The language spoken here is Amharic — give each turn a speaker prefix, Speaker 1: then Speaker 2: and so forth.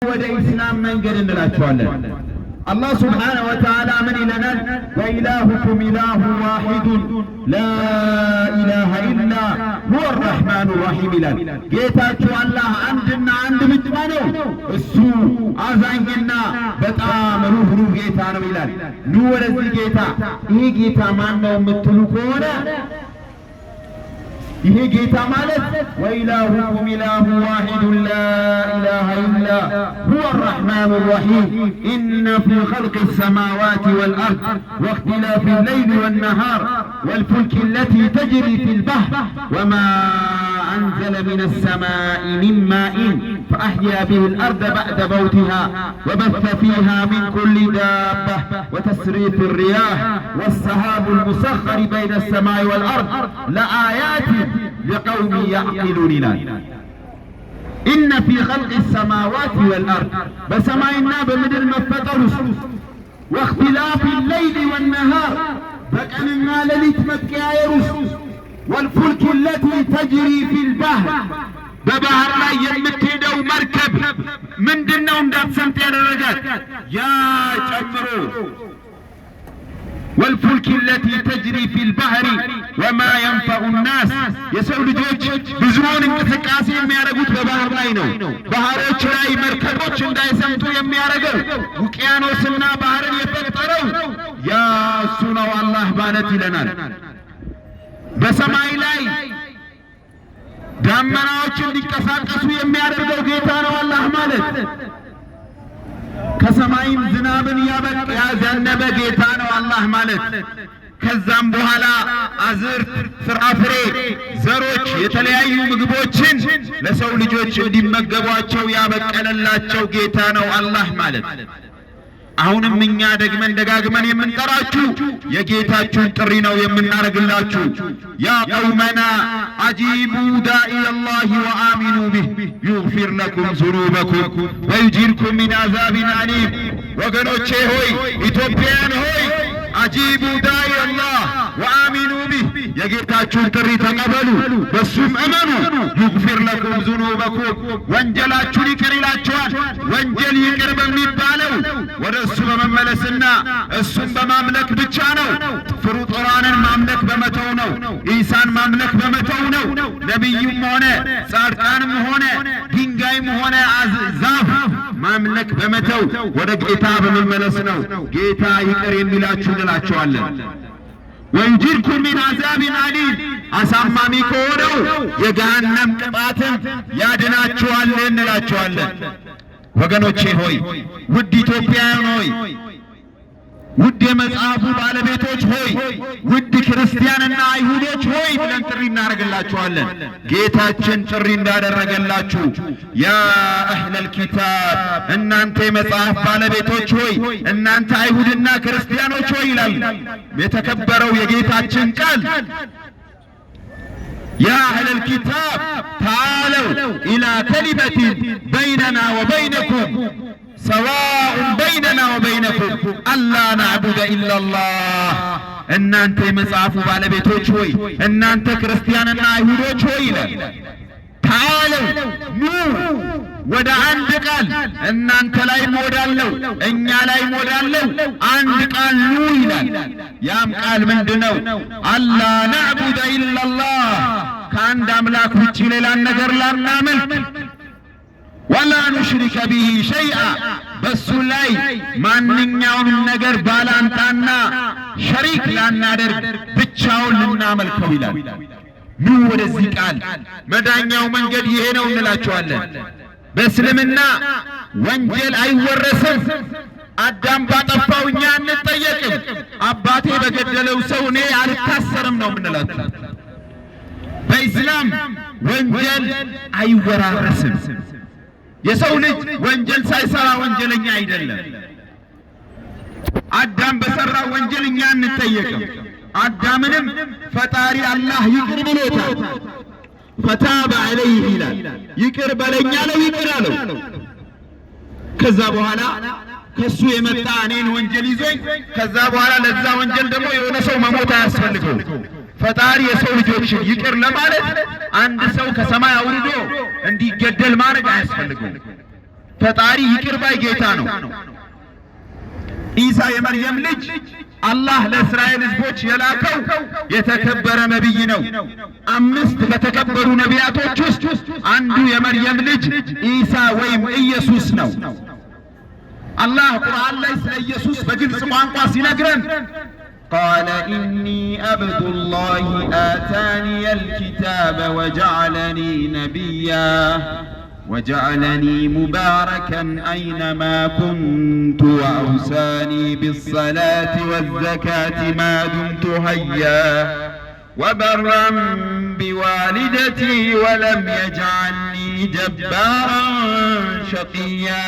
Speaker 1: ወደ ኢስላም መንገድ እንላቸዋለን። አላህ ሱብሓነሁ ወተዓላ ምን ይለናል? ወኢላሁኩም ኢላሁ ዋሂዱን ላኢላሃ ኢላ ሁወ ረሕማኑ ረሒም ይላል። ጌታችሁ አላህ አንድና አንድ ብቻ ነው፣ እሱ አዛኝና በጣም ሩህሩህ ጌታ ነው ይላል። ኑ ወደዚህ ጌታ። ይሄ ጌታ ማን ነው የምትሉ ከሆነ ይሄ ጌታ ማለት ወኢላሁኩም ኢላሁ ዋሂዱን ላኢላሃ ኢላ ሁወ ረሕማኑ ረሒም ኢነ ፊ ኸልቂ ሰማዋት ወልአርድ ወእኽቲላፊ ሌይሊ ወነሃር ወልፉልኪ አለቲ ተጅሪ ፊል ባሕር ወማ አንዘለ ሚነ ሰማኢ ሚን ማኢን فأحيا به الأرض بعد موتها وبث فيها من كل دابة وتسريف الرياح والسحاب المسخر بين السماء والأرض لآيات لقوم يعقلون. إن في خلق السماوات والأرض بسماعنا بمدر مفتر واختلاف الليل والنهار بكأننا لليت مكة يرس والفلك التي تجري في البحر በባህር ላይ የምትሄደው መርከብ ምንድነው? እንዳትሰምጥ ያደረጋት ያ ጨምሮ والفلك التي تجري في البحر وما ينفع الناس የሰው ልጆች ብዙውን እንቅስቃሴ የሚያደርጉት በባህር ላይ ነው። ባህሮች ላይ መርከቦች እንዳይሰምጡ የሚያደርገው ውቅያኖስና ባህርን የፈጠረው ያ እሱ ነው አላህ ማለት ይለናል። በሰማይ ላይ ዳመናዎች እንዲንቀሳቀሱ የሚያደርገው ጌታ ነው አላህ ማለት። ከሰማይም ዝናብን ያዘነበ ጌታ ነው አላህ ማለት። ከዛም በኋላ አዝርት፣ ፍራፍሬ፣ ዘሮች፣ የተለያዩ ምግቦችን ለሰው ልጆች እንዲመገቧቸው ያበቀለላቸው ጌታ ነው አላህ ማለት። አሁንም እኛ ደግመን ደጋግመን የምንጠራችሁ የጌታችሁን ጥሪ ነው የምናደርግላችሁ። ያ ቀውመና አጂቡ ዳኢ አላህ ወአሚኑ ቢህ ይግፊር ለኩም ዙኑበኩም ወዩጂርኩም ሚን አዛቢን አሊም። ወገኖቼ ሆይ፣ ኢትዮጵያውያን ሆይ አጂቡ ዳኢ አላህ ወአሚኑ ቢህ የጌታችሁን ጥሪ ተቀበሉ፣ በሱም እመኑ። ይግፊር ለኩም ዙኑበኩም ወንጀላችሁን ይቅር ይላችኋል። ወንጀል ይቅር በሚባለው ወደ እሱ በመመለስና እሱን በማምለክ ብቻ ነው። ፍሩጦራንን ማምለክ በመተው ነው። ኢሳን ማምለክ በመተው ነው። ነቢዩም ሆነ ጻድቃንም ሆነ ድንጋይም ሆነ ዛፍ ማምለክ በመተው ወደ ጌታ በመመለስ ነው ጌታ ይቅር የሚላችሁ እንላቸዋለን። ወዩጂርኩም ሚን አዛቢን አሊም አሳማሚ ከሆነው የገሃነም ቅጣትን ያድናችኋል እንላቸዋለን። ወገኖቼ ሆይ፣ ውድ ኢትዮጵያውያን ሆይ፣ ውድ የመጽሐፉ ባለቤቶች ሆይ፣ ውድ ክርስቲያንና አይሁዶች ሆይ ብለን ጥሪ እናደርግላችኋለን። ጌታችን ጥሪ እንዳደረገላችሁ ያ አህለል ኪታብ እናንተ የመጽሐፍ ባለቤቶች ሆይ፣ እናንተ አይሁድና ክርስቲያኖች ሆይ ይላል የተከበረው የጌታችን ቃል። يا أهل الكتاب تعالوا إلى كلمة بيننا وبينكم سواء بيننا وبينكم ألا نعبد إلا الله. إن أنت مصعفوا على بيتوش هوي، إن أنت كريستياننا يهودوش هوي. تعالوا نو ወደ አንድ ቃል እናንተ ላይ ሞዳለው እኛ ላይ ሞዳለው አንድ ቃል ኑ ይላል። ያም ቃል ምንድነው? አላ ነዕቡደ ኢላላህ ከአንድ አምላክ ውጪ ሌላን ነገር ላናመልክ፣ ወላ ኑሽሪከ ቢሂ ሸይአ በሱ ላይ ማንኛውንም ነገር ባላንጣና ሸሪክ ላናደርግ ብቻውን ልናመልከው ይላል። ኑ ወደዚህ ቃል። መዳኛው መንገድ ይሄ ነው እንላቸዋለን። በእስልምና ወንጀል አይወረስም። አዳም ባጠፋው እኛ አንጠየቅም። አባቴ በገደለው ሰው እኔ አልታሰርም ነው የምንላችሁ። በኢስላም ወንጀል አይወራረስም። የሰው ልጅ ወንጀል ሳይሰራ ወንጀለኛ አይደለም። አዳም በሰራው ወንጀል እኛ አንጠየቅም። አዳምንም ፈጣሪ አላህ ይቅር ብሎታል። ፈታበ ዐለይህ ይላል። ይቅር በለኛ ነው ይቅር አለው። ከዛ በኋላ ከሱ የመጣ እኔን ወንጀል ይዞኝ ከዛ በኋላ ለዛ ወንጀል ደግሞ የሆነ ሰው መሞት አያስፈልገው። ፈጣሪ የሰው ልጆችን ይቅር ለማለት አንድ ሰው ከሰማይ አውርዶ እንዲገደል ማድረግ አያስፈልገው። ፈጣሪ ይቅር ባይ ጌታ ነው። ኢሳ የመርየም ልጅ አላህ ለእስራኤል ሕዝቦች የላከው የተከበረ ነቢይ ነው። 5 ከተከበሩ ነቢያቶች ውስጥ አንዱ የመርየም ልጅ ኢሳ ወይም ኢየሱስ ነው። አላህ ቁርአን ላይ ስለ ኢየሱስ በግልጽ ቋንቋ ሲነግረን ቃለ ኢኒ አብዱላሂ አታኒየ አልኪታበ ወጀዐለኒ ነቢያ وجعلني مباركا أينما كنت وأوصاني بالصلاة والزكاة ما دمت حيا وبرا بوالدتي ولم يجعلني جبارا شقيا